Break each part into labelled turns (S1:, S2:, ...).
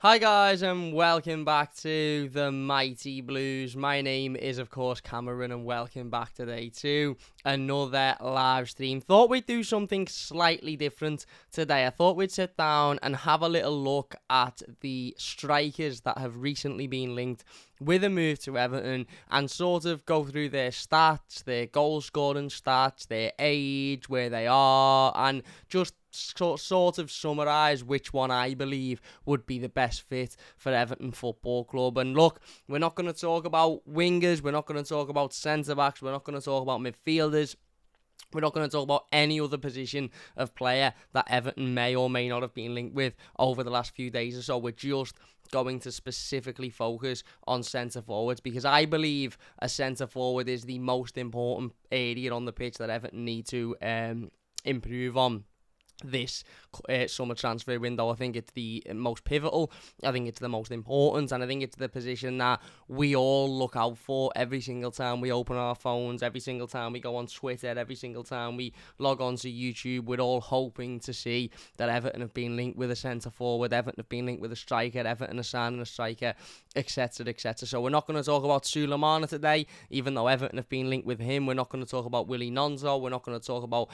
S1: Hi guys and welcome back to the Mighty Blues. My name is of course Cameron and welcome back today to another live stream. Thought we'd do something slightly different today. I thought we'd sit down and have a little look at the strikers that have recently been linked with a move to Everton and sort of go through their stats, their goal scoring stats, their age, where they are, and just sort of summarise which one I believe would be the best fit for Everton Football Club. And look, we're not going to talk about wingers, we're not going to talk about centre-backs, we're not going to talk about midfielders. We're not going to talk about any other position of player that Everton may or may not have been linked with over the last few days or so. We're just going to specifically focus on centre forwards because I believe a centre forward is the most important area on the pitch that Everton need to improve on this summer transfer window. I think it's the most pivotal, I think it's the most important, and I think it's the position that we all look out for every single time we open our phones, every single time we go on Twitter, every single time we log on to YouTube. We're all hoping to see that Everton have been linked with a centre forward, Everton have been linked with a striker, Everton are signing a striker, etc, etc. So we're not going to talk about Sulemana today, even though Everton have been linked with him. We're not going to talk about Willie Nonzo, we're not going to talk about,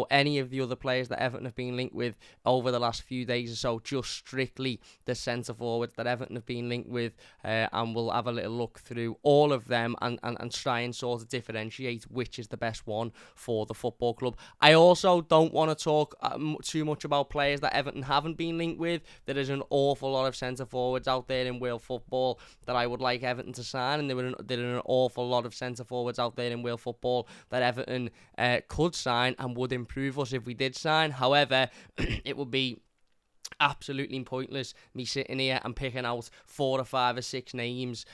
S1: any of the other players that Everton have been linked with over the last few days or so, just strictly the centre forwards that Everton have been linked with, and we'll have a little look through all of them and try and sort of differentiate which is the best one for the football club. I also don't want to talk too much about players that Everton haven't been linked with. There is an awful lot of centre forwards out there in world football that I would like Everton to sign, and there are an awful lot of centre forwards out there in world football that Everton could sign and would improve us if we did sign. However, it would be absolutely pointless me sitting here and picking out 4 or 5 or 6 names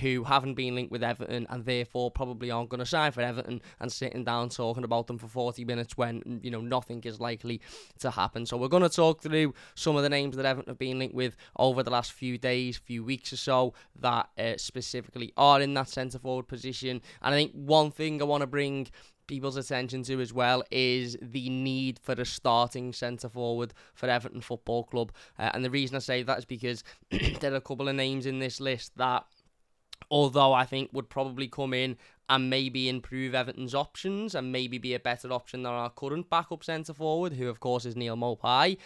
S1: who haven't been linked with Everton and therefore probably aren't going to sign for Everton, and sitting down talking about them for 40 minutes when nothing is likely to happen. So we're going to talk through some of the names that Everton have been linked with over the last few days, few weeks or so, that specifically are in that centre forward position. And I think one thing I want to bring people's attention to as well is the need for a starting centre forward for Everton Football Club, and the reason I say that is because there are a couple of names in this list that, although I think would probably come in and maybe improve Everton's options and maybe be a better option than our current backup centre forward, who of course is Neil Maupay,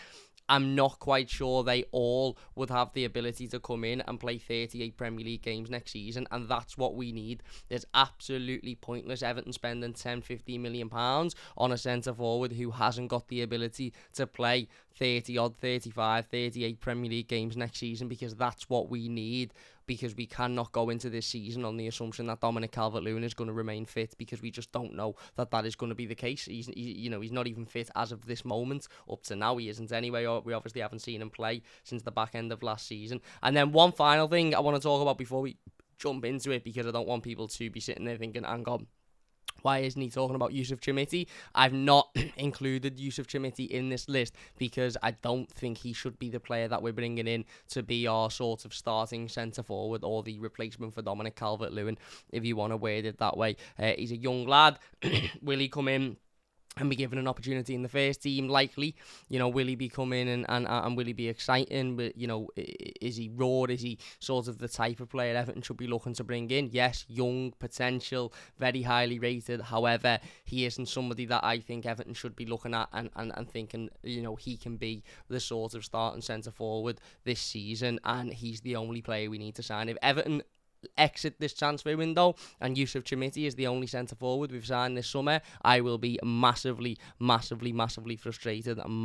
S1: I'm not quite sure they all would have the ability to come in and play 38 Premier League games next season, and that's what we need. It's absolutely pointless Everton spending 10-15 million pounds on a centre forward who hasn't got the ability to play 30 odd, 35, 38 Premier League games next season, because that's what we need. Because we cannot go into this season on the assumption that Dominic Calvert-Lewin is going to remain fit, because we just don't know that is going to be the case. He's not even fit as of this moment. Up to now, he isn't anyway. We obviously haven't seen him play since the back end of last season. And then one final thing I want to talk about before we jump into it, because I don't want people to be sitting there thinking, hang on, why isn't he talking about Yusuf Chermiti? I've not included Yusuf Chermiti in this list because I don't think he should be the player that we're bringing in to be our sort of starting centre forward or the replacement for Dominic Calvert-Lewin, if you want to word it that way. He's a young lad. Will he come in and be given an opportunity in the first team? Likely. Will he be coming and will he be exciting? But, is he raw? Is he sort of the type of player Everton should be looking to bring in? Yes, young, potential, very highly rated. However, he isn't somebody that I think Everton should be looking at and thinking, he can be the sort of starting centre forward this season, and he's the only player we need to sign. If Everton exit this transfer window and Yusuf Chermiti is the only centre forward we've signed this summer, I will be massively frustrated and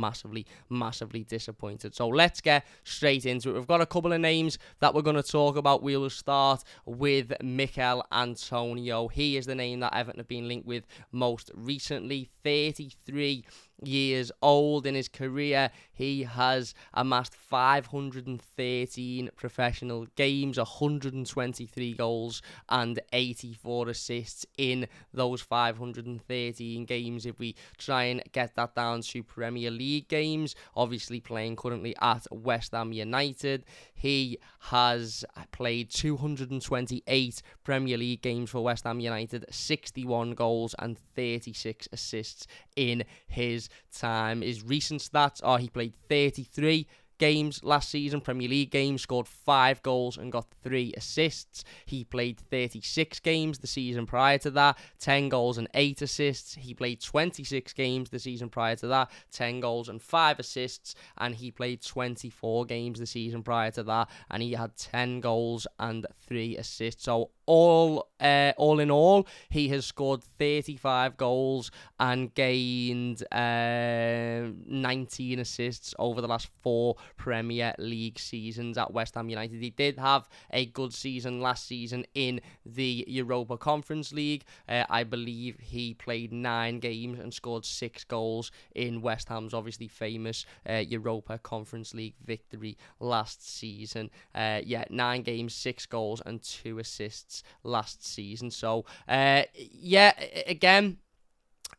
S1: massively disappointed. So let's get straight into it. We've got a couple of names that we're going to talk about. We will start with Mikhail Antonio. He is the name that Everton have been linked with most recently. 33 years old. In his career, he has amassed 513 professional games, 123 goals and 84 assists in those 513 games. If we try and get that down to Premier League games, obviously playing currently at West Ham United, he has played 228 Premier League games for West Ham United, 61 goals and 36 assists in his time. His recent stats are he played 33 games last season, Premier League games, scored 5 goals and got 3 assists. He played 36 games the season prior to that, 10 goals and 8 assists. He played 26 games the season prior to that, 10 goals and 5 assists. And he played 24 games the season prior to that, and he had 10 goals and 3 assists. So all in all, he has scored 35 goals and gained 19 assists over the last 4 Premier League seasons at West Ham United. He did have a good season last season in the Europa Conference League. I believe he played 9 games and scored 6 goals in West Ham's obviously famous Europa Conference League victory last season. 9 games, 6 goals and 2 assists last season. So, again,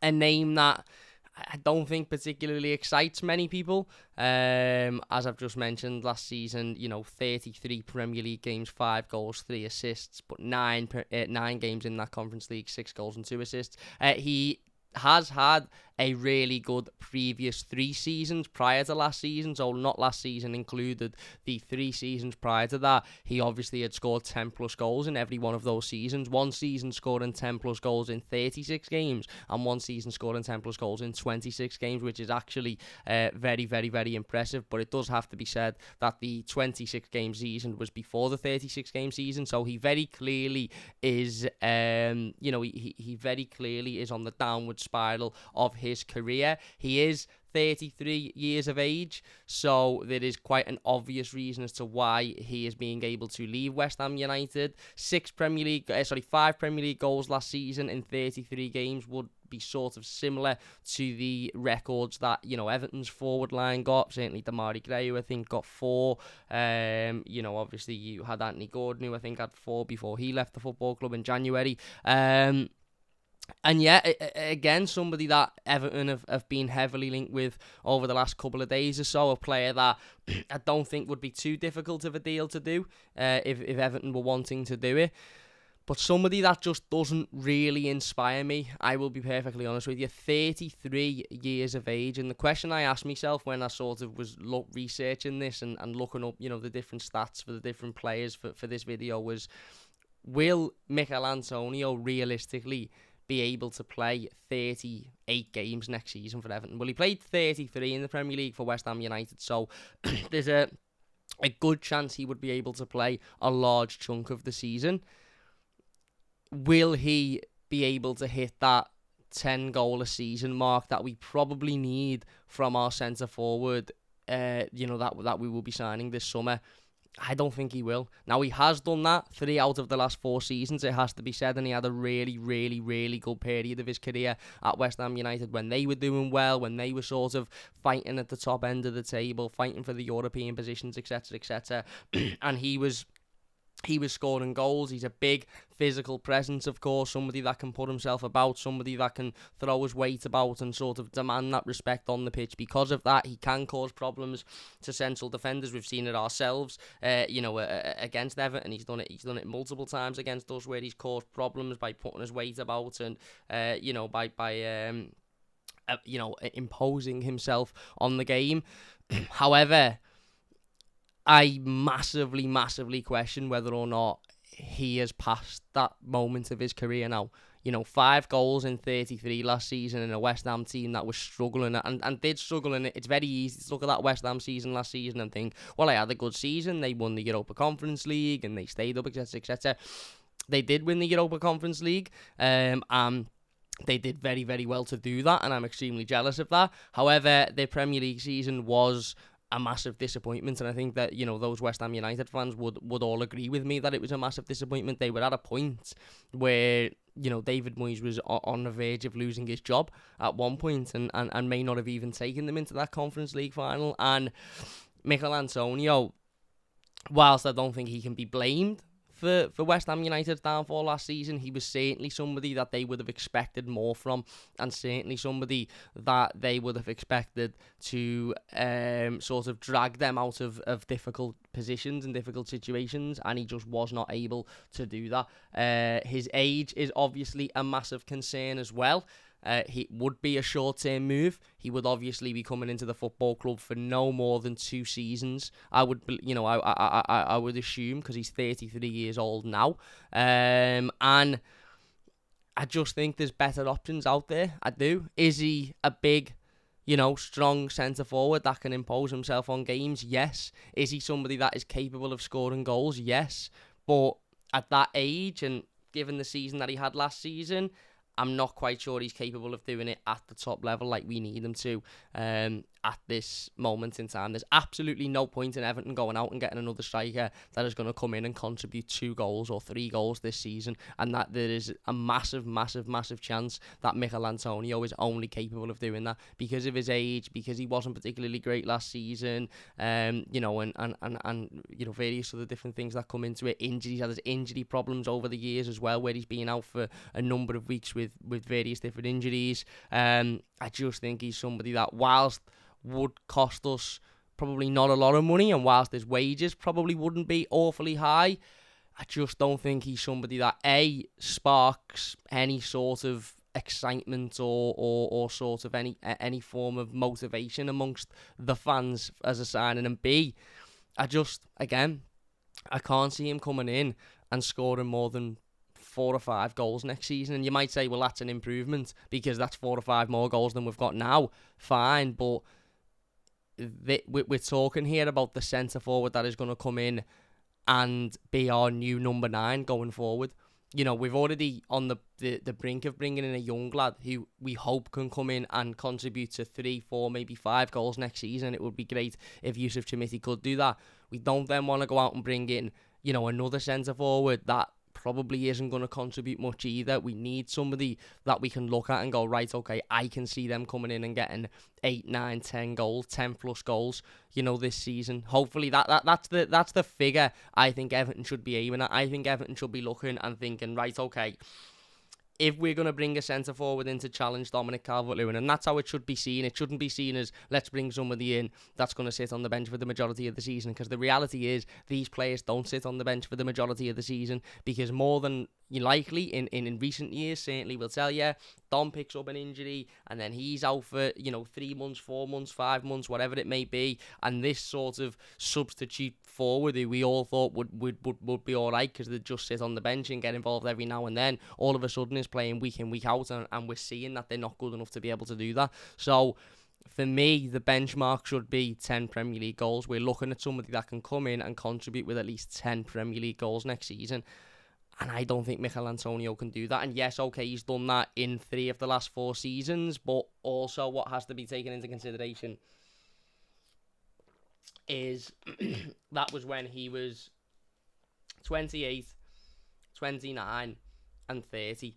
S1: a name that I don't think particularly excites many people. As I've just mentioned, last season, 33 Premier League games, 5 goals, 3 assists, but 9 games in that Conference League, 6 goals and 2 assists. He has had a really good previous 3 seasons prior to last season, so not last season included, the 3 seasons prior to that. He obviously had scored 10 plus goals in every one of those seasons. One season scoring 10 plus goals in 36 games, and one season scoring 10 plus goals in 26 games, which is actually very, very, very impressive. But it does have to be said that the 26 game season was before the 36 game season, so he very clearly is he very clearly is on the downward spiral of his career. He is 33 years of age, so there is quite an obvious reason as to why he is being able to leave West Ham United. 5 Premier League goals last season in 33 games would be sort of similar to the records that Everton's forward line got. Certainly Boulaye Dia, who I think got 4. Obviously you had Anthony Gordon, who I think had 4 before he left the football club in January. And again, somebody that Everton have been heavily linked with over the last couple of days or so, a player that I don't think would be too difficult of a deal to do if Everton were wanting to do it. But somebody that just doesn't really inspire me, I will be perfectly honest with you. 33 years of age. And the question I asked myself when I sort of was researching this and looking up, the different stats for the different players for this video was, will Mikhail Antonio realistically be able to play 38 games next season for Everton? Well, he played 33 in the Premier League for West Ham United, so there's a good chance he would be able to play a large chunk of the season. Will he be able to hit that 10 goal a season mark that we probably need from our centre forward, that we will be signing this summer? I don't think he will. Now, he has done that 3 out of the last 4 seasons, it has to be said, and he had a really, really, really good period of his career at West Ham United when they were doing well, when they were sort of fighting at the top end of the table, fighting for the European positions, etc., etc. And he was scoring goals. He's a big physical presence, of course, somebody that can put himself about, somebody that can throw his weight about and sort of demand that respect on the pitch. Because of that, he can cause problems to central defenders. We've seen it ourselves, against Everton. He's done it multiple times against us, where he's caused problems by putting his weight about and, by imposing himself on the game. However, I massively, massively question whether or not he has passed that moment of his career now. 5 goals in 33 last season in a West Ham team that was struggling and did struggle in it. It's very easy to look at that West Ham season last season and think, well, I had a good season. They won the Europa Conference League and they stayed up, etc., etc. They did win the Europa Conference League, and they did very, very well to do that, and I'm extremely jealous of that. However, their Premier League season was a massive disappointment, and I think that those West Ham United fans would all agree with me that it was a massive disappointment. They were at a point where David Moyes was on the verge of losing his job at one point, and may not have even taken them into that Conference League final. And Mikhail Antonio, whilst I don't think he can be blamed for West Ham United's downfall last season, he was certainly somebody that they would have expected more from, and certainly somebody that they would have expected to sort of drag them out of difficult positions and difficult situations, and he just was not able to do that. His age is obviously a massive concern as well. He would be a short-term move. He would obviously be coming into the football club for no more than 2 seasons. I would, I would assume, because he's 33 years old now. And I just think there's better options out there. I do. Is he a big, strong centre forward that can impose himself on games? Yes. Is he somebody that is capable of scoring goals? Yes. But at that age, and given the season that he had last season, I'm not quite sure he's capable of doing it at the top level like we need him to at this moment in time. There's absolutely no point in Everton going out and getting another striker that is going to come in and contribute 2 goals or 3 goals this season, and that there is a massive, massive, massive chance that Mikhail Antonio is only capable of doing that because of his age, because he wasn't particularly great last season, and various other different things that come into it. Injuries, had his injury problems over the years as well, where he's been out for a number of weeks with various different injuries. I just think he's somebody that, whilst would cost us probably not a lot of money, and whilst his wages probably wouldn't be awfully high, I just don't think he's somebody that sparks any sort of excitement or sort of any form of motivation amongst the fans as a signing, and B, I can't see him coming in and scoring more than 4 or 5 goals next season. And you might say, well, that's an improvement because that's 4 or 5 more goals than we've got now. Fine, but we're talking here about the centre forward that is going to come in and be our new number 9 going forward. We've already on the brink of bringing in a young lad who we hope can come in and contribute to 3, 4, maybe 5 goals next season. It would be great if Yusuf Chamiti could do that. We don't then want to go out and bring in, another centre forward that probably isn't going to contribute much either. We need somebody that we can look at and go, right, okay, I can see them coming in and getting 8, 9, 10 goals, 10 plus goals, this season. Hopefully that's the figure I think Everton should be aiming at. I think Everton should be looking and thinking, right, okay, if we're going to bring a centre forward in to challenge Dominic Calvert-Lewin, and that's how it should be seen. It shouldn't be seen as, let's bring somebody in that's going to sit on the bench for the majority of the season, because the reality is these players don't sit on the bench for the majority of the season, because more than likely in recent years, certainly will tell you, Dom picks up an injury and then he's out for 3 months, 4 months, 5 months, whatever it may be, and this sort of substitute forward who we all thought would be alright because they'd just sit on the bench and get involved every now and then, all of a sudden is playing week in, week out, and we're seeing that they're not good enough to be able to do that. So for me, the benchmark should be 10 Premier League goals. We're looking at somebody that can come in and contribute with at least 10 Premier League goals next season. And I don't think Mikhail Antonio can do that. And yes, okay, he's done that in 3 of the last 4 seasons. But also what has to be taken into consideration is that was when he was 28, 29 and 30.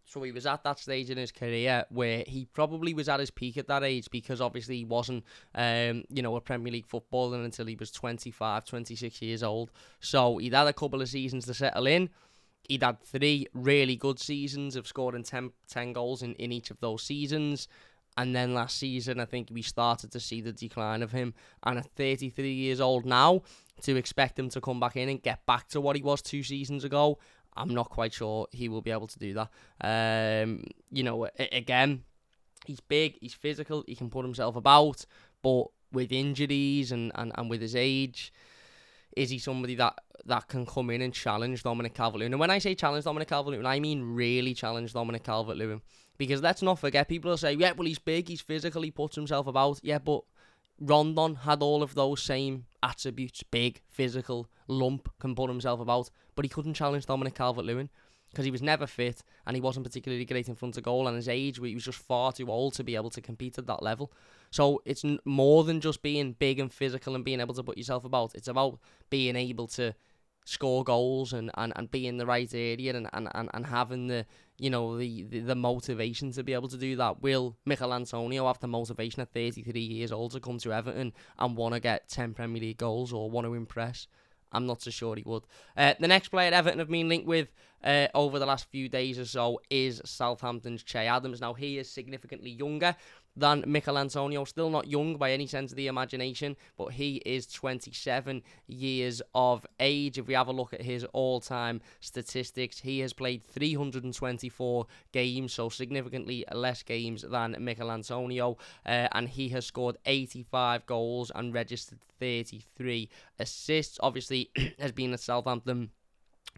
S1: So he was at that stage in his career where he probably was at his peak at that age, because obviously he wasn't, a Premier League footballer until he was 25, 26 years old. So he'd had a couple of seasons to settle in. He'd had 3 really good seasons of scoring 10 goals in each of those seasons. And then last season, I think we started to see the decline of him. And at 33 years old now, to expect him to come back in and get back to what he was 2 seasons ago, I'm not quite sure he will be able to do that. Again, he's big, he's physical, he can put himself about, but with injuries and with his age, is he somebody that can come in and challenge Dominic Calvert-Lewin? And when I say challenge Dominic Calvert-Lewin, I mean really challenge Dominic Calvert-Lewin. Because let's not forget, people will say, yeah, well, he's big, he's physical, he puts himself about. Yeah, but Rondon had all of those same attributes: big, physical, lump, can put himself about, but he couldn't challenge Dominic Calvert-Lewin because he was never fit and he wasn't particularly great in front of goal, and his age, he was just far too old to be able to compete at that level. So it's more than just being big and physical and being able to put yourself about. It's about being able to score goals and be in the right area and having the motivation to be able to do that. Will Mikhail Antonio have the motivation at 33 years old to come to Everton and want to get 10 Premier League goals or want to impress? I'm not so sure he would. The next player Everton have been linked with over the last few days or so is Southampton's Che Adams. Now, he is significantly younger than Mikhail Antonio. Still not young by any sense of the imagination, but he is 27 years of age. If we have a look at his all-time statistics, he has played 324 games, so significantly less games than Mikhail Antonio, and he has scored 85 goals and registered 33 assists. Obviously, has been at Southampton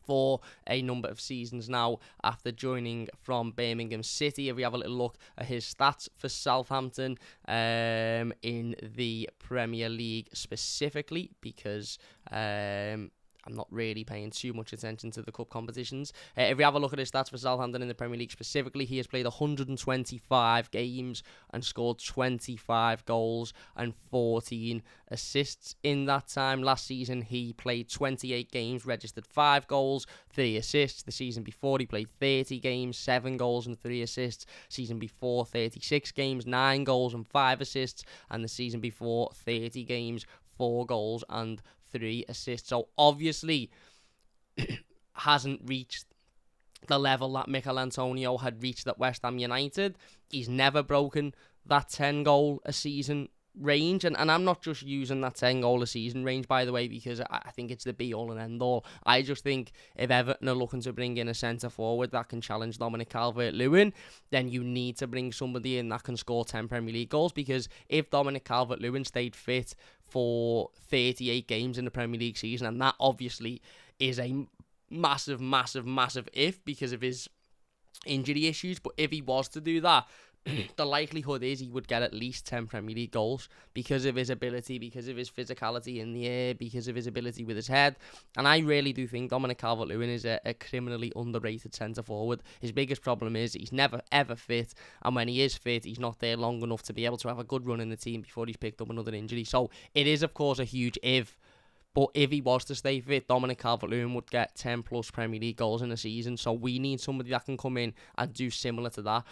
S1: for a number of seasons now after joining from Birmingham City. If we have a little look at his stats for Southampton in the Premier League specifically, because I'm not really paying too much attention to the cup competitions. If we have a look at his stats for Southampton in the Premier League specifically, he has played 125 games and scored 25 goals and 14 assists in that time. Last season, he played 28 games, registered 5 goals, 3 assists. The season before, he played 30 games, 7 goals and 3 assists. Season before, 36 games, 9 goals and 5 assists. And the season before, 30 games, 4 goals and 3 assists. So obviously hasn't reached the level that Mikhail Antonio had reached at West Ham United. He's never broken that 10 goal a season range, and I'm not just using that 10 goal a season range, by the way, because I think it's the be all and end all. I just think if Everton are looking to bring in a centre forward that can challenge Dominic Calvert-Lewin, then you need to bring somebody in that can score 10 Premier League goals, because if Dominic Calvert-Lewin stayed fit for 38 games in the Premier League season, and that obviously is a massive if because of his injury issues, but if he was to do that, the likelihood is he would get at least 10 Premier League goals because of his ability, because of his physicality in the air, because of his ability with his head. And I really do think Dominic Calvert-Lewin is a criminally underrated centre-forward. His biggest problem is he's never, ever fit. And when he is fit, he's not there long enough to be able to have a good run in the team before he's picked up another injury. So it is, of course, a huge if. But if he was to stay fit, Dominic Calvert-Lewin would get 10 plus Premier League goals in a season. So we need somebody that can come in and do similar to that.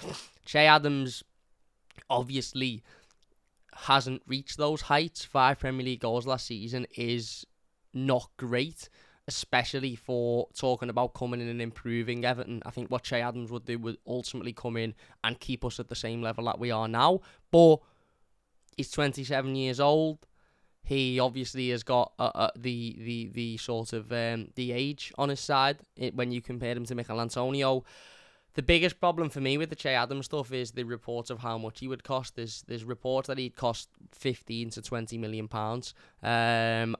S1: Che Adams obviously hasn't reached those heights. 5 Premier League goals last season is not great, especially for talking about coming in and improving Everton. I think what Che Adams would do would ultimately come in and keep us at the same level that we are now. But he's 27 years old. He obviously has got the sort of the age on his side when you compare him to Mikhail Antonio. The biggest problem for me with the Che Adams stuff is the reports of how much he would cost. There's reports that he'd cost 15 to 20 million pounds. And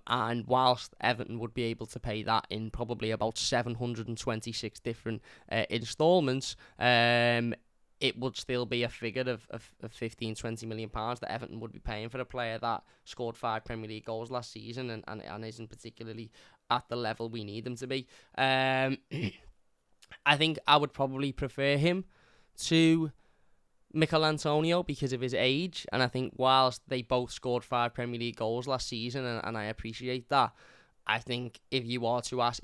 S1: whilst Everton would be able to pay that in probably about 726 different instalments, it would still be a figure of 15, 20 million pounds that Everton would be paying for a player that scored 5 Premier League goals last season and isn't particularly at the level we need him to be. I think I would probably prefer him to Mikhail Antonio because of his age, and I think whilst they both scored 5 Premier League goals last season, and I appreciate that, I think if you were to ask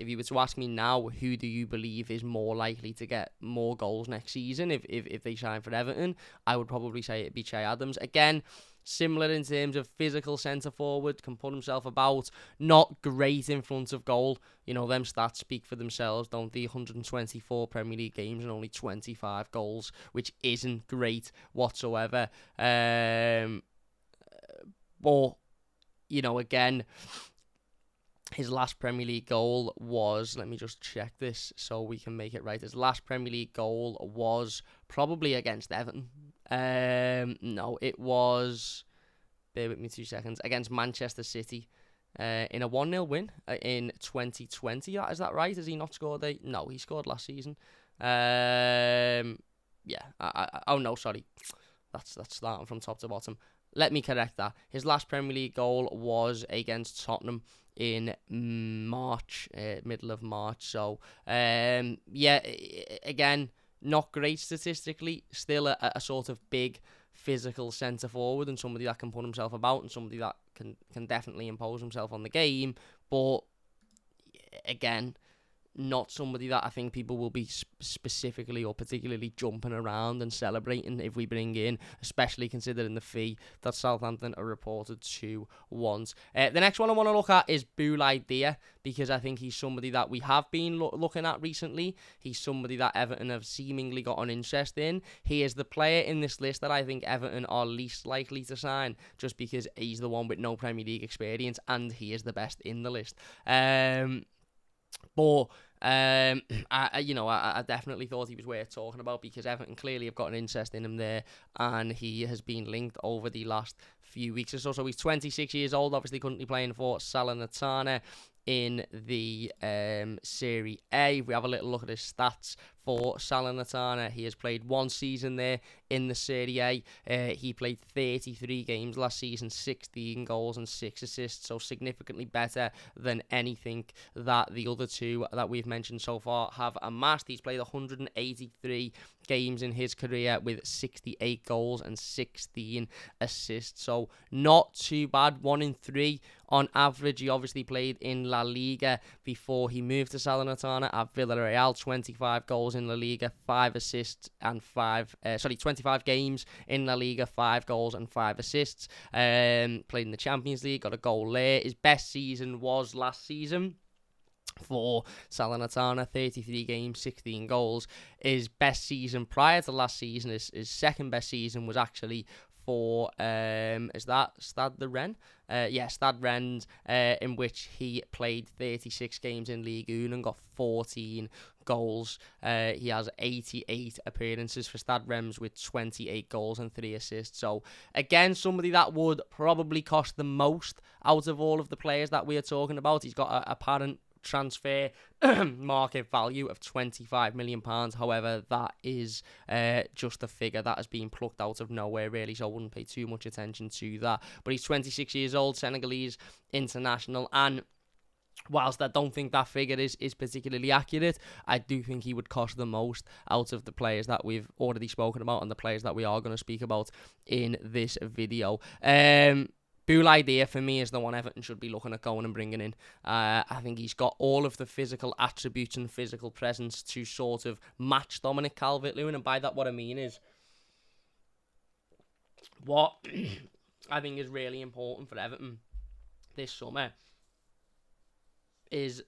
S1: me now, who do you believe is more likely to get more goals next season if they sign for Everton, I would probably say it'd be Che Adams. Again, similar in terms of physical centre forward, can put himself about, not great in front of goal. You know, them stats speak for themselves, don't they? 124 Premier League games and only 25 goals, which isn't great whatsoever. But, you know, again, his last Premier League goal was, let me just check this so we can make it right. His last Premier League goal was probably against Everton. No, it was, bear with me 2 seconds, against Manchester City in a 1-0 win in 2020. Is that right? Has he not scored No, he scored last season. Yeah. Oh, no, sorry. That's starting from top to bottom. Let me correct that. His last Premier League goal was against Tottenham in March, middle of March. So, yeah, again, not great statistically. Still a sort of big physical centre forward and somebody that can put himself about and somebody that can definitely impose himself on the game. But again, not somebody that I think people will be specifically or particularly jumping around and celebrating if we bring in, especially considering the fee that Southampton are reported to want. The next one I want to look at is Boulaye Dia, because I think he's somebody that we have been looking at recently. He's somebody that Everton have seemingly got an interest in. He is the player in this list that I think Everton are least likely to sign, just because he's the one with no Premier League experience and he is the best in the list. But I definitely thought he was worth talking about, because Everton clearly have got an interest in him there, and he has been linked over the last few weeks or so. So he's 26 years old, obviously currently playing for Salernitana in the Serie A. If we have a little look at his stats for Salernitana, he has played one season there in the Serie A. He played 33 games last season, 16 goals and 6 assists, so significantly better than anything that the other two that we've mentioned so far have amassed. He's played 183 games in his career with 68 goals and 16 assists, so not too bad. 1 in 3 on average. He obviously played in La Liga before he moved to Salernitana at Villarreal. 25 goals in La Liga, 5 assists and 25 games in La Liga, 5 goals and 5 assists. Played in the Champions League, got a goal there. His best season was last season for Salernitana, 33 games, 16 goals. His best season prior to last season, his second best season was actually for is that Stade Rennes? Stade Rennes, in which he played 36 games in Ligue 1 and got 14 goals. He has 88 appearances for Stade Rennes with 28 goals and 3 assists. So again, somebody that would probably cost the most out of all of the players that we are talking about. He's got a apparent transfer market value of £25 million. However, that is just a figure that has been plucked out of nowhere, really, so I wouldn't pay too much attention to that. But he's 26 years old, Senegalese international, and whilst I don't think that figure is particularly accurate, I do think he would cost the most out of the players that we've already spoken about and the players that we are going to speak about in this video. Boulaye Dia, for me, is the one Everton should be looking at going and bringing in. I think he's got all of the physical attributes and physical presence to sort of match Dominic Calvert-Lewin, and by that what I mean is, what I think is really important for Everton this summer is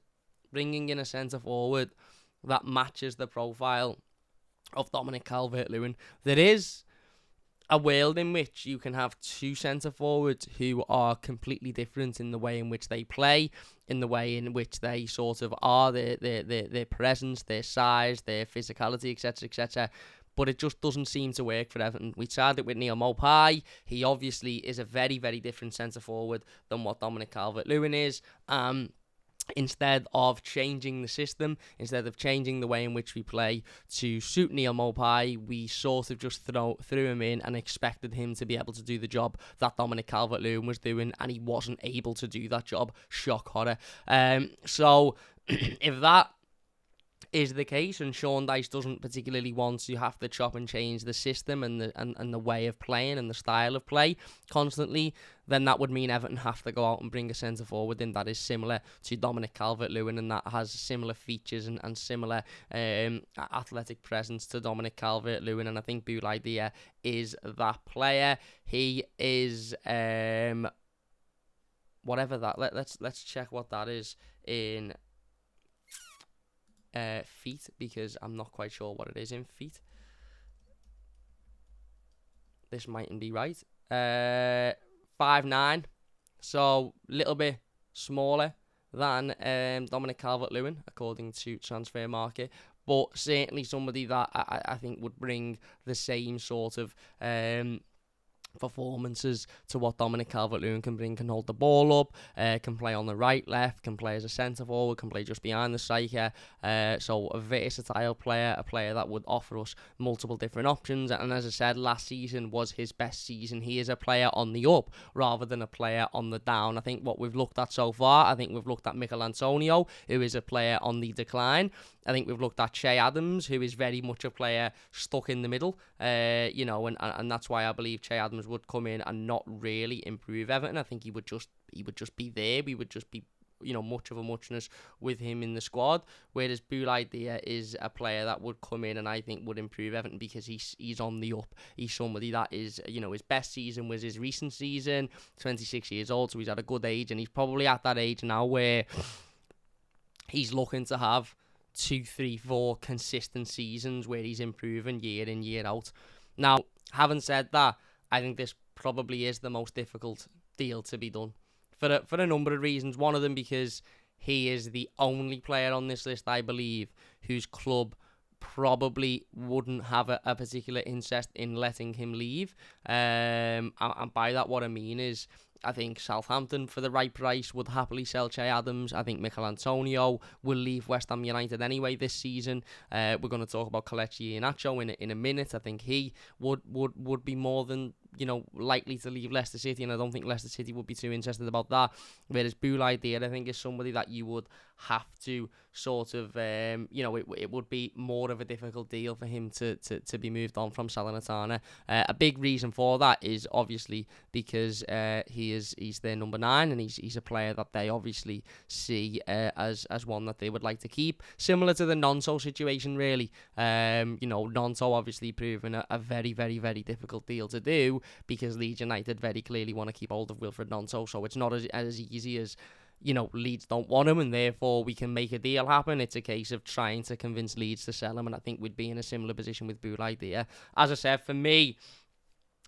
S1: bringing in a centre-forward that matches the profile of Dominic Calvert-Lewin. There is a world in which you can have two centre-forwards who are completely different in the way in which they play, in the way in which they sort of are, their presence, their size, their physicality, etc., etc., but it just doesn't seem to work for Everton. We tried it with Neal Maupay. He obviously is a very, very different centre-forward than what Dominic Calvert-Lewin is. Instead of changing the system, instead of changing the way in which we play to suit Neal Maupay, we sort of just threw him in and expected him to be able to do the job that Dominic Calvert-Lewin was doing, and he wasn't able to do that job. Shock horror. So if that is the case, and Sean Dyche doesn't particularly want to have to chop and change the system and the way of playing and the style of play constantly, then that would mean Everton have to go out and bring a centre forward in that is similar to Dominic Calvert-Lewin and that has similar features and similar athletic presence to Dominic Calvert-Lewin, and I think Boulaye Dia is that player. He is whatever that. Let's check what that is in feet, because I'm not quite sure what it is in feet. This mightn't be right. 5'9", so a little bit smaller than Dominic Calvert-Lewin according to Transfer Market, but certainly somebody that I think would bring the same sort of performances to what Dominic Calvert-Lewin can bring. Can hold the ball up, can play on the right, left, can play as a centre forward, can play just behind the striker, so a versatile player, a player that would offer us multiple different options. And as I said, last season was his best season. He is a player on the up rather than a player on the down. I think what we've looked at so far, I think we've looked at Mikhail Antonio, who is a player on the decline. I think we've looked at Che Adams, who is very much a player stuck in the middle, and that's why I believe Che Adams would come in and not really improve Everton. I think he would just be there. We would just be much of a muchness with him in the squad. Whereas Boulaye Dia is a player that would come in and I think would improve Everton because he's on the up. He's somebody that is, his best season was his recent season, 26 years old, so he's at a good age, and he's probably at that age now where he's looking to have 2, 3, 4 consistent seasons where he's improving year in, year out. Now, having said that, I think this probably is the most difficult deal to be done for a number of reasons. One of them because he is the only player on this list, I believe, whose club probably wouldn't have a particular interest in letting him leave. And by that, what I mean is, I think Southampton, for the right price, would happily sell Che Adams. I think Mikhail Antonio will leave West Ham United anyway this season. We're going to talk about Kelechi Iheanacho in a minute. I think he would be more than likely to leave Leicester City, and I don't think Leicester City would be too interested about that. Whereas Boulaye Dia, I think, is somebody that you would have to sort of, it would be more of a difficult deal for him to be moved on from Salernitana. A big reason for that is obviously because he's their number 9, and he's a player that they obviously see as one that they would like to keep. Similar to the Nonso situation, really. Nonso obviously proving a very, very, very difficult deal to do, because Leeds United very clearly want to keep hold of Wilfred Nonso, so it's not as easy as Leeds don't want him and therefore we can make a deal happen. It's a case of trying to convince Leeds to sell him, and I think we'd be in a similar position with Boulaye Dia. As I said, for me,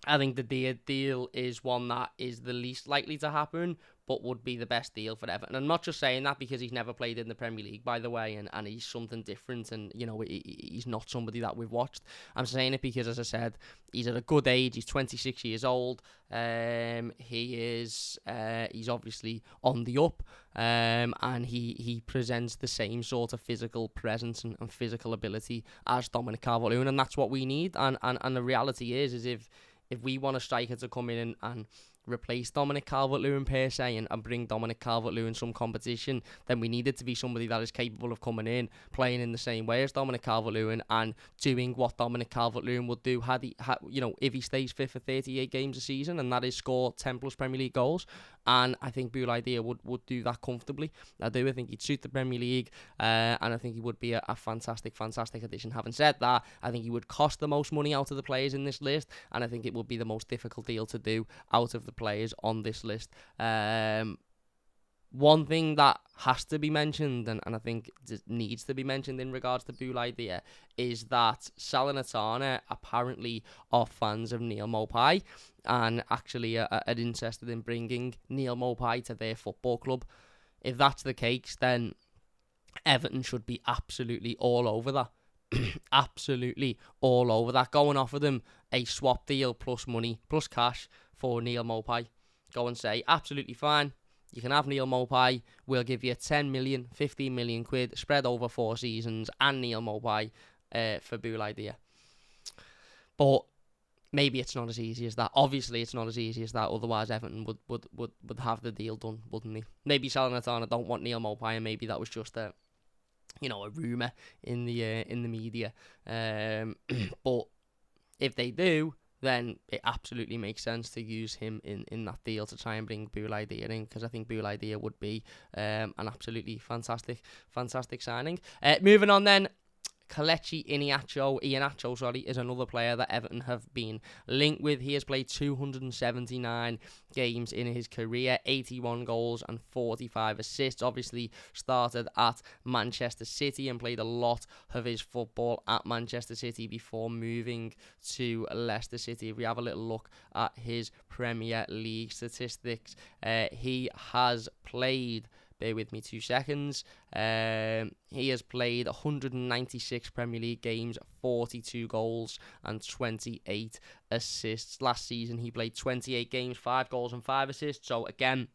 S1: I think the Dia deal is one that is the least likely to happen, but would be the best deal for Everton. I'm not just saying that because he's never played in the Premier League, by the way, and he's something different, and he's not somebody that we've watched. I'm saying it because, as I said, he's at a good age. He's 26 years old. He's obviously on the up, and he presents the same sort of physical presence and physical ability as Dominic Calvert-Lewin, and that's what we need. And the reality is if we want a striker to come in and replace Dominic Calvert-Lewin per se and bring Dominic Calvert-Lewin some competition, then we need it to be somebody that is capable of coming in, playing in the same way as Dominic Calvert-Lewin and doing what Dominic Calvert-Lewin would do if he stays fit for 38 games a season, and that is score 10 plus Premier League goals. And I think Boulaye Dia would do that comfortably. I think he'd suit the Premier League, and I think he would be a fantastic addition. Having said that, I think he would cost the most money out of the players in this list, and I think it would be the most difficult deal to do out of the players on this list. One thing that has to be mentioned, and I think needs to be mentioned in regards to Boulaye Dia, is that Salernitana apparently are fans of Neal Maupay and actually are interested in bringing Neal Maupay to their football club. If that's the case, then Everton should be absolutely all over that. Absolutely all over that. Go and offer them a swap deal plus money, plus cash for Neal Maupay. Go and say, absolutely fine, you can have Neal Maupay, we'll give you 10 million, 15 million quid spread over 4 seasons and Neal Maupay for Boulaye Dia. But maybe it's not as easy as that. Obviously it's not as easy as that, otherwise Everton would have the deal done, wouldn't they? Maybe Salernitana don't want Neal Maupay, and maybe that was just a rumour in the media. But if they do, then it absolutely makes sense to use him in that deal to try and bring Boulaye Dia in, because I think Boulaye Dia would be an absolutely fantastic signing. Moving on then, Kelechi Iheanacho, is another player that Everton have been linked with. He has played 279 games in his career, 81 goals and 45 assists. Obviously started at Manchester City and played a lot of his football at Manchester City before moving to Leicester City. If we have a little look at his Premier League statistics, he has played, bear with me 2 seconds. He has played 196 Premier League games, 42 goals and 28 assists. Last season he played 28 games, 5 goals and 5 assists. So again,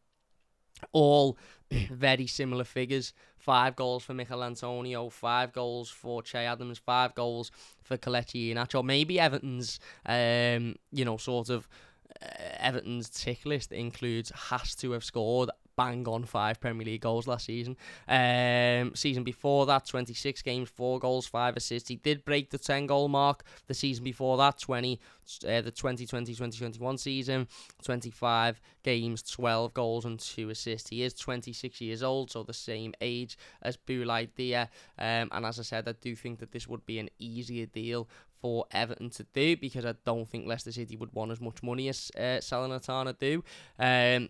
S1: all very similar figures. 5 goals for Mikhail Antonio, 5 goals for Che Adams, 5 goals for Kelechi Iheanacho. Maybe Everton's, Everton's tick list includes has to have scored bang on 5 Premier League goals last season. Season before that, 26 games, 4 goals, 5 assists. He did break the 10 goal mark the season before that, the 2020-2021 season, 25 games, 12 goals and 2 assists. He is 26 years old, so the same age as Boulaye Dia. And as I said, I do think that this would be an easier deal for Everton to do, because I don't think Leicester City would want as much money as Salernitana do.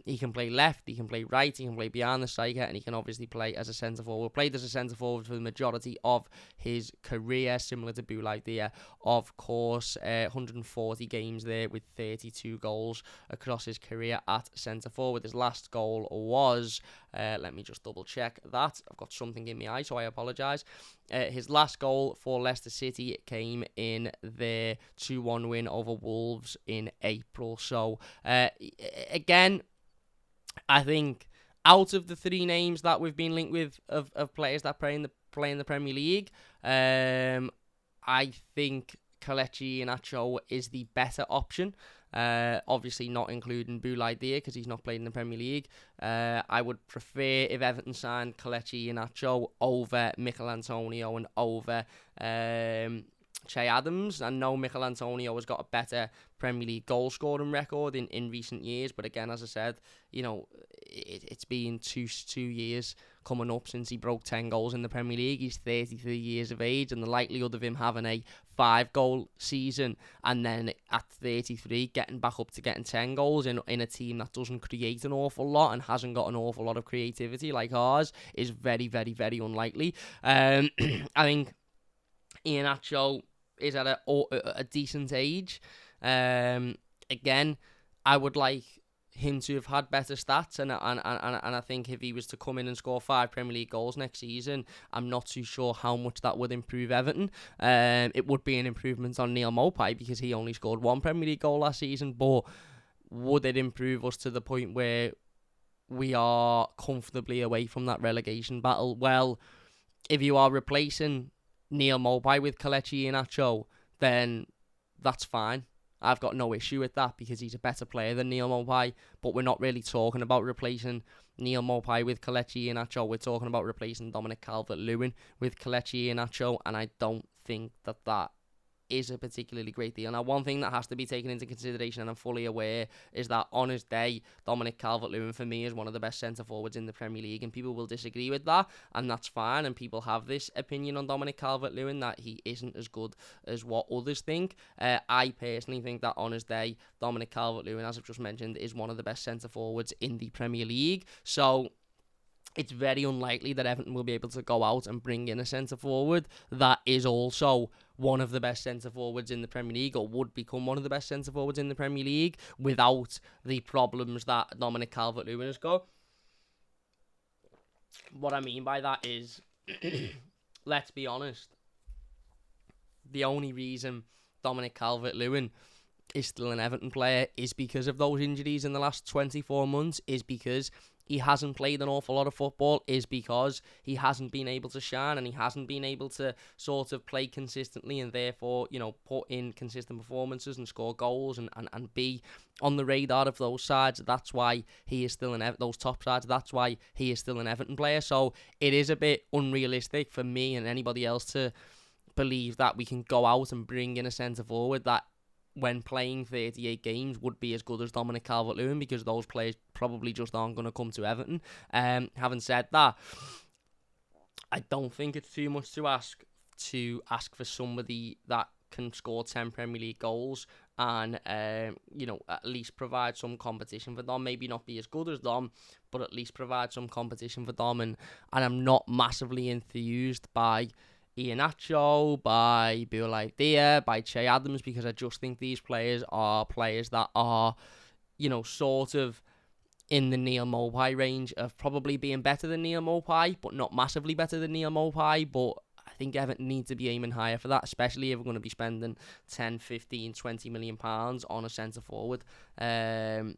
S1: He can play left, he can play right, he can play behind the striker, and he can obviously play as a centre forward. Played as a centre forward for the majority of his career, similar to Boulaye Dia, of course. 140 games there with 32 goals across his career at centre forward. His last goal was, let me just double check that. I've got something in my eye, so I apologise. His last goal for Leicester City came in their 2-1 win over Wolves in April. So, again, I think out of the 3 names that we've been linked with of players that play in the Premier League, I think Kelechi Iheanacho is the better option. Obviously not including Boulaye Dia, because he's not played in the Premier League. I would prefer if Everton signed Kelechi Iheanacho over Mikhail Antonio and over Che Adams. I know Mikhail Antonio has got a better Premier League goal scoring record in recent years, but again, as I said, it's been two years coming up since he broke 10 goals in the Premier League. He's 33 years of age, and the likelihood of him having a 5-goal season and then at 33 getting back up to getting 10 goals in a team that doesn't create an awful lot and hasn't got an awful lot of creativity like ours is very, very, very unlikely. I think Iheanacho is at a decent age. Again, I would like him to have had better stats, and I think if he was to come in and score 5 Premier League goals next season, I'm not too sure how much that would improve Everton. It would be an improvement on Neal Maupay, because he only scored 1 Premier League goal last season, but would it improve us to the point where we are comfortably away from that relegation battle? Well, if you are replacing Neal Maupay with Kelechi Iheanacho, then that's fine. I've got no issue with that, because he's a better player than Neal Maupay. But we're not really talking about replacing Neal Maupay with Kelechi Iheanacho. We're talking about replacing Dominic Calvert-Lewin with Kelechi Iheanacho, and I don't think that is a particularly great deal. Now, one thing that has to be taken into consideration, and I'm fully aware, is that on his day, Dominic Calvert-Lewin for me is one of the best centre-forwards in the Premier League, and people will disagree with that, and that's fine, and people have this opinion on Dominic Calvert-Lewin that he isn't as good as what others think. I personally think that on his day, Dominic Calvert-Lewin, as I've just mentioned, is one of the best centre-forwards in the Premier League. So it's very unlikely that Everton will be able to go out and bring in a centre-forward that is also one of the best centre-forwards in the Premier League, or would become one of the best centre-forwards in the Premier League, without the problems that Dominic Calvert-Lewin has got. What I mean by that is, let's be honest, the only reason Dominic Calvert-Lewin is still an Everton player is because of those injuries in the last 24 months, is because he hasn't played an awful lot of football, is because he hasn't been able to shine, and he hasn't been able to sort of play consistently, and therefore, put in consistent performances and score goals and be on the radar of those sides. That's why he is still those top sides. That's why he is still an Everton player. So it is a bit unrealistic for me and anybody else to believe that we can go out and bring in a centre forward that, when playing 38 games, would be as good as Dominic Calvert-Lewin, because those players probably just aren't going to come to Everton. Having said that, I don't think it's too much to ask for somebody that can score 10 Premier League goals and at least provide some competition for Dom. Maybe not be as good as Dom, but at least provide some competition for Dom. And I'm not massively enthused by Iheanacho, by Boulaye Dia, by Che Adams, because I just think these players are players that are, sort of in the Neal Maupay range of probably being better than Neal Maupay, but not massively better than Neal Maupay. But I think Everton need to be aiming higher for that, especially if we're going to be spending 10, 15, 20 million pounds on a centre forward. I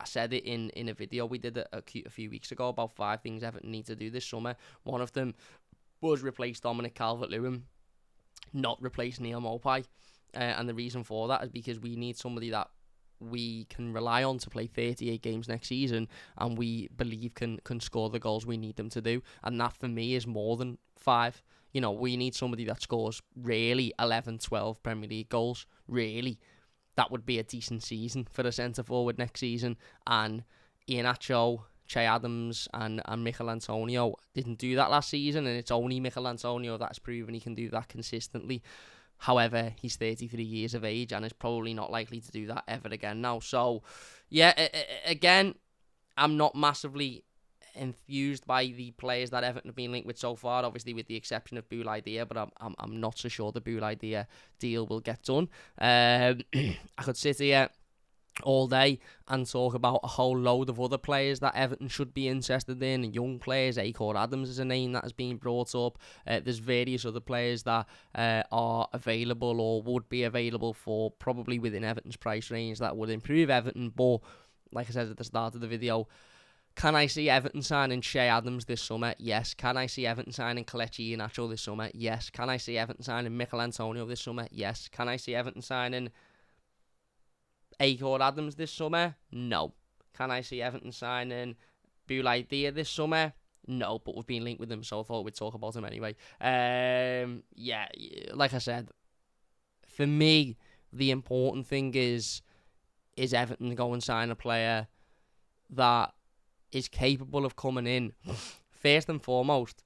S1: said it in a video we did a few weeks ago about 5 things Everton need to do this summer. One of them was replace Dominic Calvert-Lewin, not replace Neal Maupay. And the reason for that is because we need somebody that we can rely on to play 38 games next season, and we believe can score the goals we need them to do. And that for me is more than 5. You know, we need somebody that scores really 11, 12 Premier League goals. Really, that would be a decent season for a centre forward next season. And Iheanacho, Che Adams and Mikhail Antonio didn't do that last season, and it's only Mikhail Antonio that's proven he can do that consistently. However, he's 33 years of age and is probably not likely to do that ever again now. So, yeah, again, I'm not massively enthused by the players that Everton have been linked with so far, obviously with the exception of Boulaye Dia, but I'm not so sure the Boulaye Dia deal will get done. I could sit here all day and talk about a whole load of other players that Everton should be interested in, and young players. Mikhail Adams is a name that has been brought up. There's various other players that are available or would be available for probably within Everton's price range that would improve Everton. But like I said at the start of the video, can I see Everton signing Che Adams this summer? Yes. Can I see Everton signing Kelechi Iheanacho this summer? Yes. Can I see Everton signing Mikhail Antonio this summer? Yes. Can I see Everton signing Mikhail Adams this summer? No. Can I see Everton signing Boulaye Dia this summer? No, but we've been linked with him, so I thought we'd talk about him anyway. Yeah, like I said, for me, the important thing is Everton to go and sign a player that is capable of coming in, first and foremost,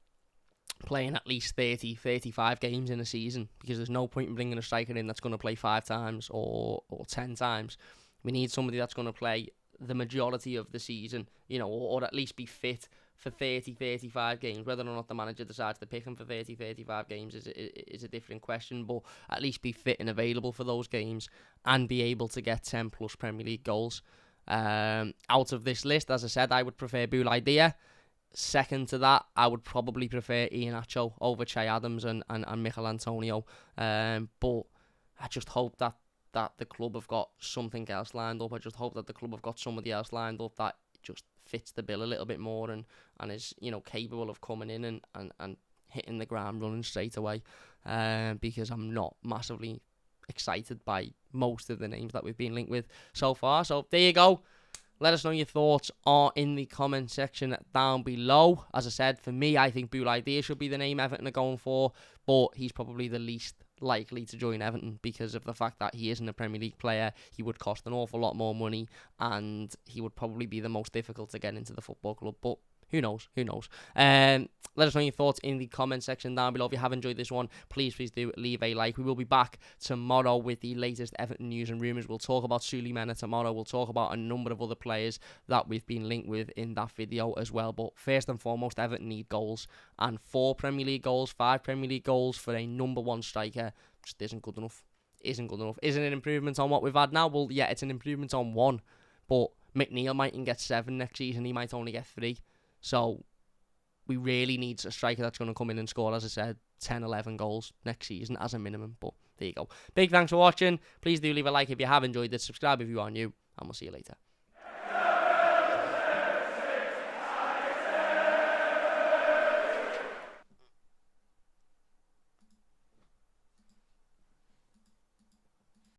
S1: playing at least 30, 35 games in a season, because there's no point in bringing a striker in that's going to play 5 times or 10 times. We need somebody that's going to play the majority of the season, you know, or at least be fit for 30, 35 games. Whether or not the manager decides to pick him for 30, 35 games is a different question, but at least be fit and available for those games and be able to get 10 plus Premier League goals. Out of this list, as I said, I would prefer Boulaye Dia. Second to that, I would probably prefer Iheanacho over Che Adams and Mikhail Antonio. But I just hope that the club have got something else lined up. I just hope that the club have got somebody else lined up that just fits the bill a little bit more and is, you know, capable of coming in and hitting the ground running straight away. Because I'm not massively excited by most of the names that we've been linked with so far. So there you go. Let us know your thoughts in the comment section down below. As I said, for me, I think Boulaye Dia should be the name Everton are going for, but he's probably the least likely to join Everton because of the fact that he isn't a Premier League player. He would cost an awful lot more money, and he would probably be the most difficult to get into the football club. But who knows? Who knows? Let us know your thoughts in the comment section down below. If you have enjoyed this one, please do leave a like. We will be back tomorrow with the latest Everton news and rumours. We'll talk about Sulemana tomorrow. We'll talk about a number of other players that we've been linked with in that video as well. But first and foremost, Everton need goals. And 4 Premier League goals, 5 Premier League goals for a number 1 striker just isn't good enough. Isn't good enough. Isn't it an improvement on what we've had now? Well, yeah, it's an improvement on 1. But McNeil mightn't get 7 next season. He might only get 3. So we really need a striker that's going to come in and score, as I said, 10, 11 goals next season as a minimum. But there you go. Big thanks for watching. Please do leave a like if you have enjoyed this. Subscribe if you are new. And we'll see you later.